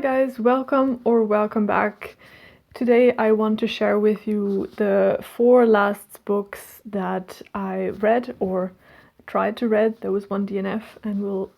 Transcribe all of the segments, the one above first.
guys, welcome back. Today I want to share with you the 4 last books that I read or tried to read. There was one DNF and we'll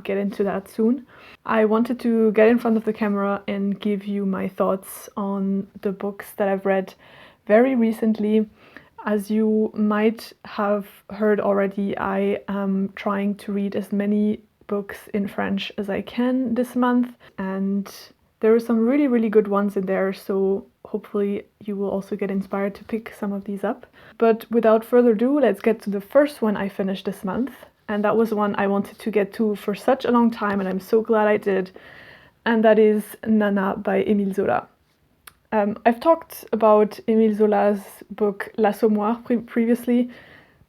get into that soon. I wanted to get in front of the camera and give you my thoughts on the books that I've read very recently. As you might have heard already, I am trying to read as many books in French as I can this month, and there are some really good ones in there, so hopefully you will also get inspired to pick some of these up. But without further ado, let's get to the first one I finished this month, and that was one I wanted to get to for such a long time, and I'm so glad I did, and that is Nana by Émile Zola. I've talked about Émile Zola's book L'Assommoir previously,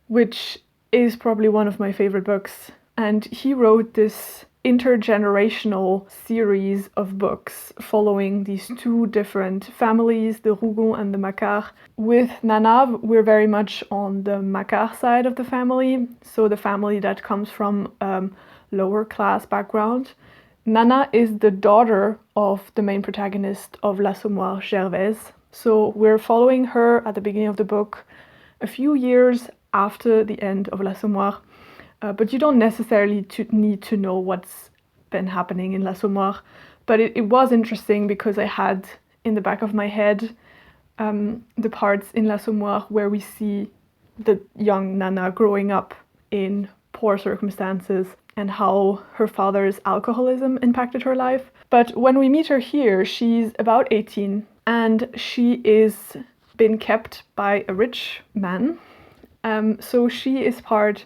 which is probably one of my favorite books. And he wrote this intergenerational series of books following these 2 different families, the Rougon and the Macquart. With Nana, we're very much on the Macquart side of the family, so the family that comes from lower class background. Nana is the daughter of the main protagonist of L'Assommoir, Gervaise. So we're following her at the beginning of the book a few years after the end of L'Assommoir. But you don't necessarily need to know what's been happening in L'Assommoir. But it was interesting because I had in the back of my head the parts in L'Assommoir where we see the young Nana growing up in poor circumstances and how her father's alcoholism impacted her life. But when we meet her here, she's about 18 and she is been kept by a rich man. So she is part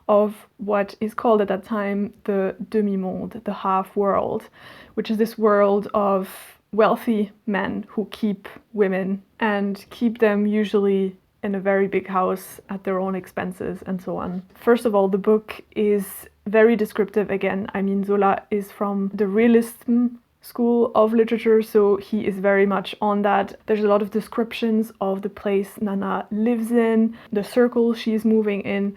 of what is called at that time the demi-monde, the half-world, which is this world of wealthy men who keep women and keep them usually in a very big house at their own expenses and so on. First of all, the book is very descriptive again. I mean, Zola is from the realism school of literature, so he is very much on that. There's a lot of descriptions of the place Nana lives in, the circle she's moving in,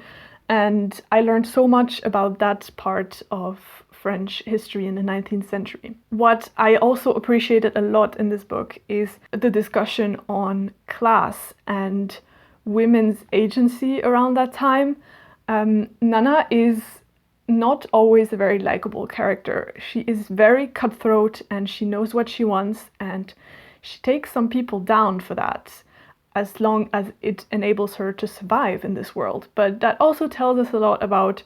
and I learned so much about that part of French history in the 19th century. What I also appreciated a lot in this book is the discussion on class and women's agency around that time. Nana is not always a very likable character. She is very cutthroat and she knows what she wants, and she takes some people down for that, as long as it enables her to survive in this world. But that also tells us a lot about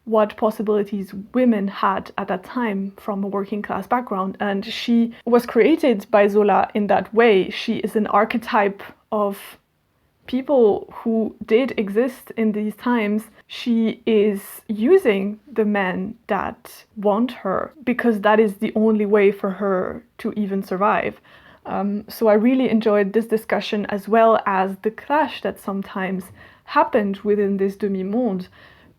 what possibilities women had at that time from a working class background. And she was created by Zola in that way. She is an archetype of people who did exist in these times. She is using the men that want her because that is the only way for her to even survive. So I really enjoyed this discussion, as well as the clash that sometimes happened within this demi-monde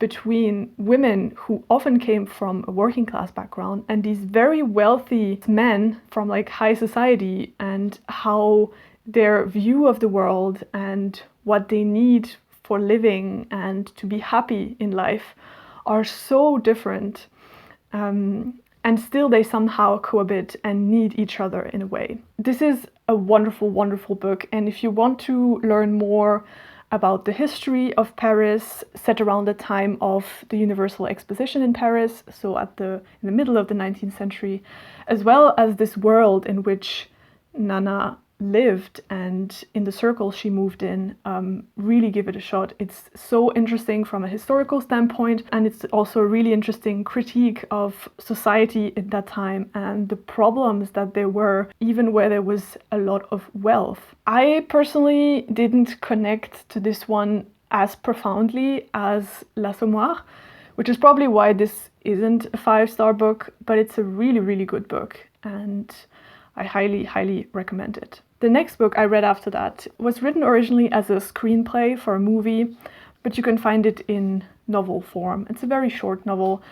between women who often came from a working class background and these very wealthy men from like high society, and how their view of the world and what they need for living and to be happy in life are so different. And still they somehow cohabit and need each other in a way. This is a wonderful book, and if you want to learn more about the history of Paris set around the time of the Universal Exposition in Paris, so in the middle of the 19th century, as well as this world in which Nana lived and in the circle she moved in, really give it a shot. It's so interesting from a historical standpoint, and it's also a really interesting critique of society at that time and the problems that there were, even where there was a lot of wealth. I personally didn't connect to this one as profoundly as L'Assommoir, which is probably why this isn't a 5-star book, but it's a really good book, and I highly recommend it. The next book I read after that was written originally as a screenplay for a movie, but you can find it in novel form. It's a very short novel,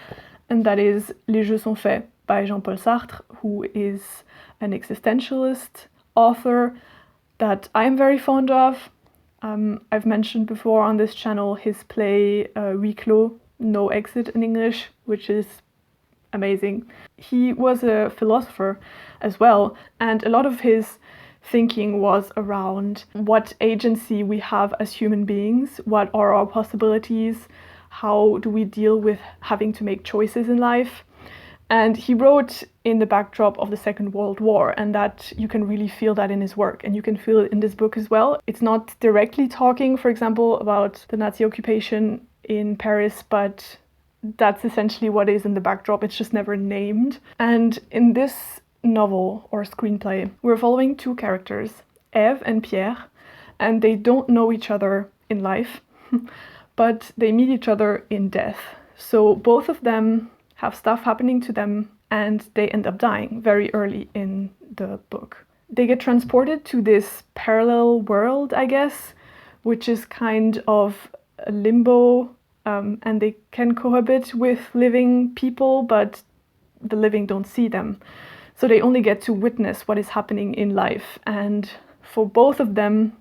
and that is Les Jeux, sont faits by Jean-Paul Sartre, who is an existentialist author that I'm very fond of. I've mentioned before on this channel his play Huis, Clos, No Exit in English, which is amazing. He was a philosopher as well, and a lot of his thinking was around what agency we have as human beings, what are our possibilities, how do we deal with having to make choices in life. And he wrote in the backdrop of the Second World War, and that you can really feel that in his work, and you can feel it in this book as well. It's not directly talking, for example, about the Nazi occupation in Paris, but that's essentially what is in the backdrop. It's just never named. And in this novel or screenplay, we're following two characters, Ève and Pierre, and they don't know each other in life, but they meet each other in death. So both of them have stuff happening to them and they end up dying very early in the book. They get transported to this parallel world, I guess, which is kind of a limbo, and they can cohabit with living people, but the living don't see them. So they only get to witness what is happening in life. And for both of them,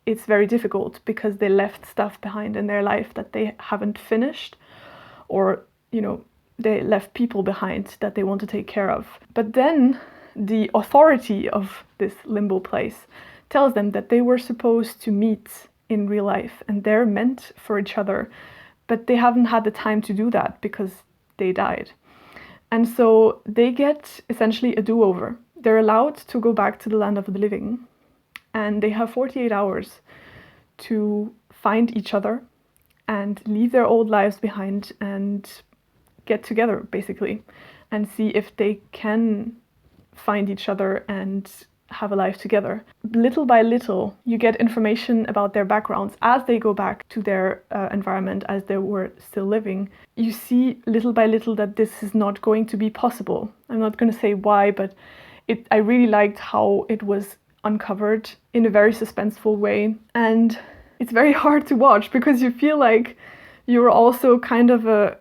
it's very difficult because they left stuff behind in their life that they haven't finished, or, they left people behind that they want to take care of. But then the authority of this limbo place tells them that they were supposed to meet in real life and they're meant for each other, but they haven't had the time to do that because they died. And so they get essentially a do-over. They're allowed to go back to the land of the living, and they have 48 hours to find each other and leave their old lives behind and get together, basically, and see if they can find each other and have a life together. Little by little, you get information about their backgrounds as they go back to their environment as they were still living. You see little by little that this is not going to be possible. I'm not going to say why, but I really liked how it was uncovered in a very suspenseful way. And it's very hard to watch because you feel like you're also kind of a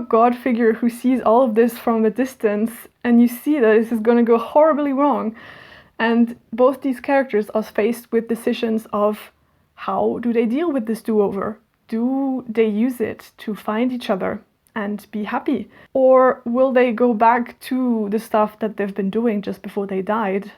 god figure who sees all of this from a distance, and you see that this is going to go horribly wrong. And both these characters are faced with decisions of how do they deal with this do-over? Do they use it to find each other and be happy? Or will they go back to the stuff that they've been doing just before they died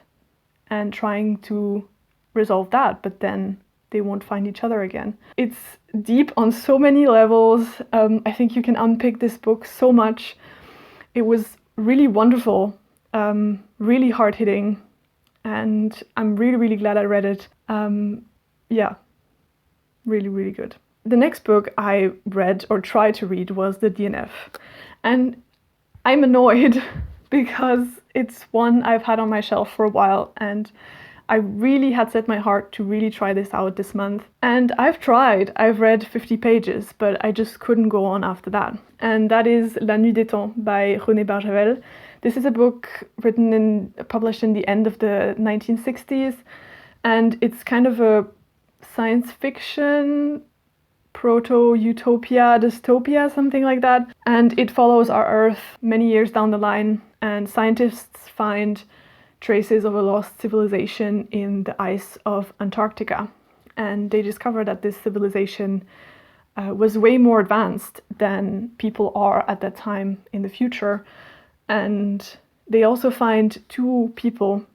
and trying to resolve that, but then they won't find each other again? It's deep on so many levels. I think you can unpick this book so much. It was really wonderful, really hard-hitting, and I'm really, really glad I read it. Yeah, really, really good. The next book I read or tried to read was the DNF. And I'm annoyed because it's one I've had on my shelf for a while, and I really had set my heart to really try this out this month. And I've tried. I've read 50 pages, but I just couldn't go on after that. And that is La Nuit, temps by René Barjavel. This is a book published in the end of the 1960s. And it's kind of a science fiction, proto-utopia, dystopia, something like that. And it follows our Earth many years down the line. And scientists find traces of a lost civilization in the ice of Antarctica. And they discover that this civilization was way more advanced than people are at that time in the future. And they also find two people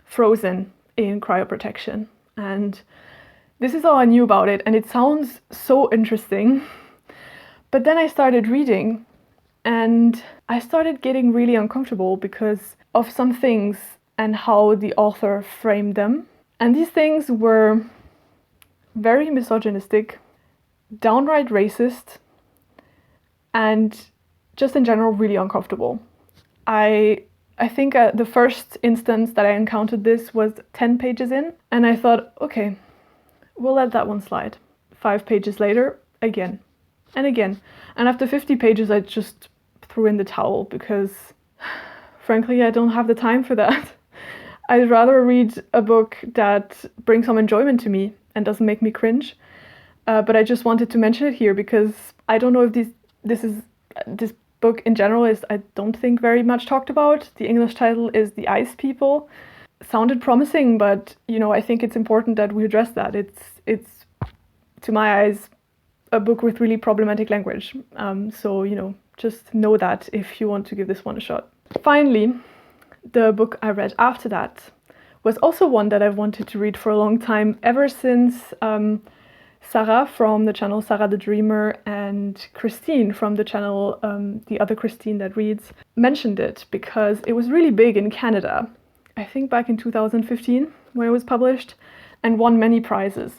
frozen in cryoprotection. And this is all I knew about it, and it sounds so interesting. But then I started reading, and I started getting really uncomfortable because of some things and how the author framed them. And these things were very misogynistic, downright racist, and just in general really uncomfortable. I think the first instance that I encountered this was 10 pages in, and I thought, okay, we'll let that one slide. 5 pages later, again and again. And after 50 pages, I just threw in the towel because frankly, I don't have the time for that. I'd rather read a book that brings some enjoyment to me and doesn't make me cringe. But I just wanted to mention it here because I don't know if this book in general is, I don't think, very much talked about. The English title is The Ice People. Sounded promising, but I think it's important that we address that. It's to my eyes a book with really problematic language. So just know that if you want to give this one a shot. Finally, the book I read after that was also one that I've wanted to read for a long time, ever since Sarah from the channel Sara The Dreamer and Christine from the channel The Other Christine That Reads mentioned it, because it was really big in Canada, I think back in 2015 when it was published, and won many prizes.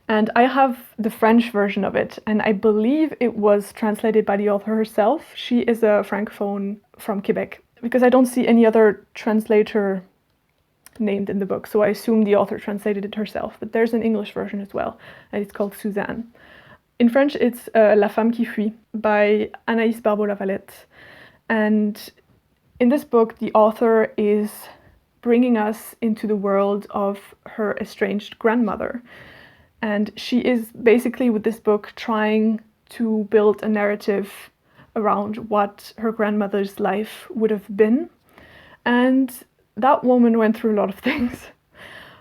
And I have the French version of it, and I believe it was translated by the author herself. She is a francophone from Quebec, because I don't see any other translator named in the book, so I assume the author translated it herself. But there's an English version as well, and it's called Suzanne. In French, it's La femme qui fuit by Anaïs Barbeau-Lavalette. And in this book, the author is bringing us into the world of her estranged grandmother. And she is basically, with this book, trying to build a narrative around what her grandmother's life would have been. And that woman went through a lot of things.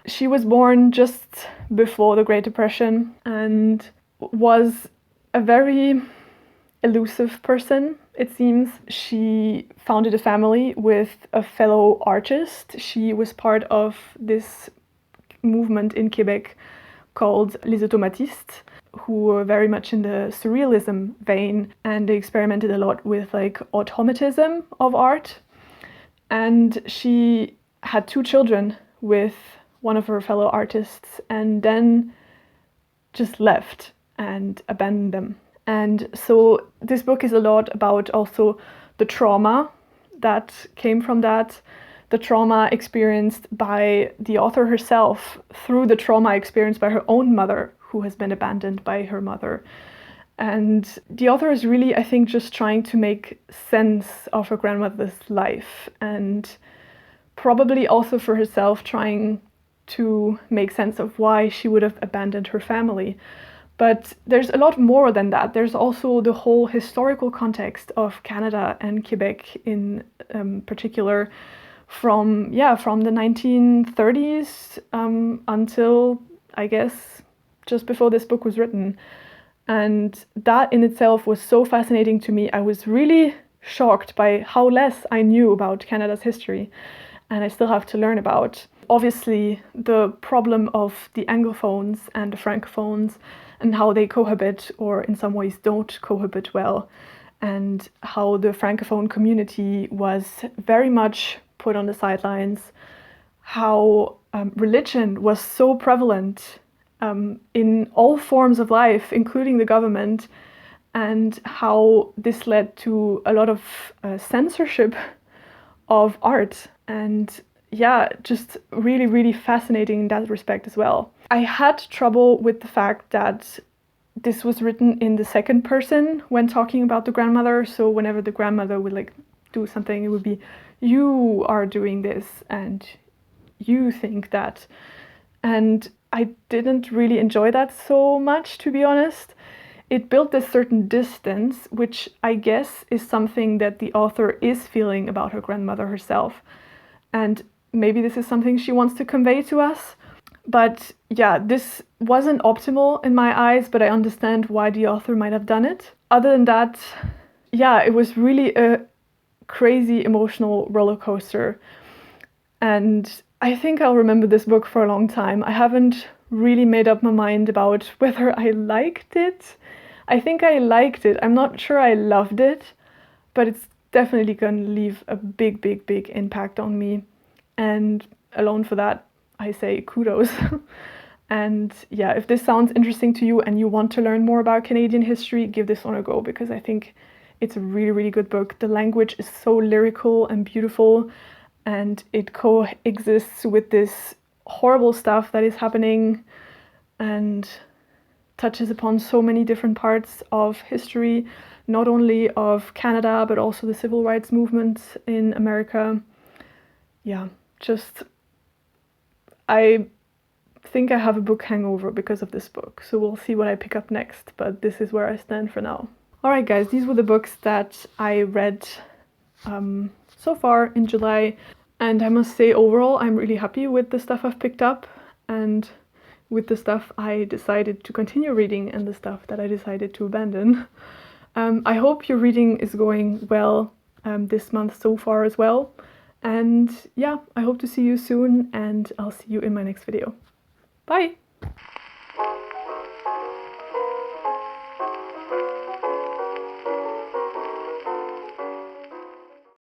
She was born just before the Great Depression and was a very elusive person, it seems. She founded a family with a fellow artist. She was part of this movement in Quebec called Les Automatistes, who were very much in the surrealism vein, and they experimented a lot with like automatism of art. And she had 2 children with one of her fellow artists, and then just left and abandoned them. And so this book is a lot about also the trauma that came from that, the trauma experienced by the author herself through the trauma experienced by her own mother, who has been abandoned by her mother. And the author is really, I think, just trying to make sense of her grandmother's life, and probably also for herself trying to make sense of why she would have abandoned her family. But there's a lot more than that. There's also the whole historical context of Canada and Quebec in particular, from the 1930s until, I guess, just before this book was written. And that in itself was so fascinating to me. I was really shocked by how less I knew about Canada's history, and I still have to learn about. Obviously, the problem of the Anglophones and the Francophones, and how they cohabit, or in some ways don't cohabit well, and how the Francophone community was very much put on the sidelines, how religion was so prevalent in all forms of life, including the government, and how this led to a lot of censorship of art. And yeah, just really, really fascinating in that respect as well. I had trouble with the fact that this was written in the second person when talking about the grandmother. So whenever the grandmother would like do something, it would be, you are doing this and you think that. And I didn't really enjoy that so much, to be honest. It built this certain distance, which I guess is something that the author is feeling about her grandmother herself. And maybe this is something she wants to convey to us. But yeah, this wasn't optimal in my eyes, but I understand why the author might have done it. Other than that, yeah, it was really a crazy emotional roller coaster. And I think I'll remember this book for a long time. I haven't really made up my mind about whether I liked it. I think I liked it. I'm not sure I loved it, but it's definitely going to leave a big, big, big impact on me. And alone for that, I say kudos. And yeah, if this sounds interesting to you and you want to learn more about Canadian history, give this one a go, because I think it's a really, really good book. The language is so lyrical and beautiful, and it coexists with this horrible stuff that is happening and touches upon so many different parts of history, not only of Canada, but also the civil rights movement in America. Yeah, just, I think I have a book hangover because of this book, so we'll see what I pick up next, but this is where I stand for now. Alright guys, these were the books that I read so far in July, and I must say overall I'm really happy with the stuff I've picked up, and with the stuff I decided to continue reading and the stuff that I decided to abandon. I hope your reading is going well this month so far as well. And yeah, I hope to see you soon, and I'll see you in my next video. Bye!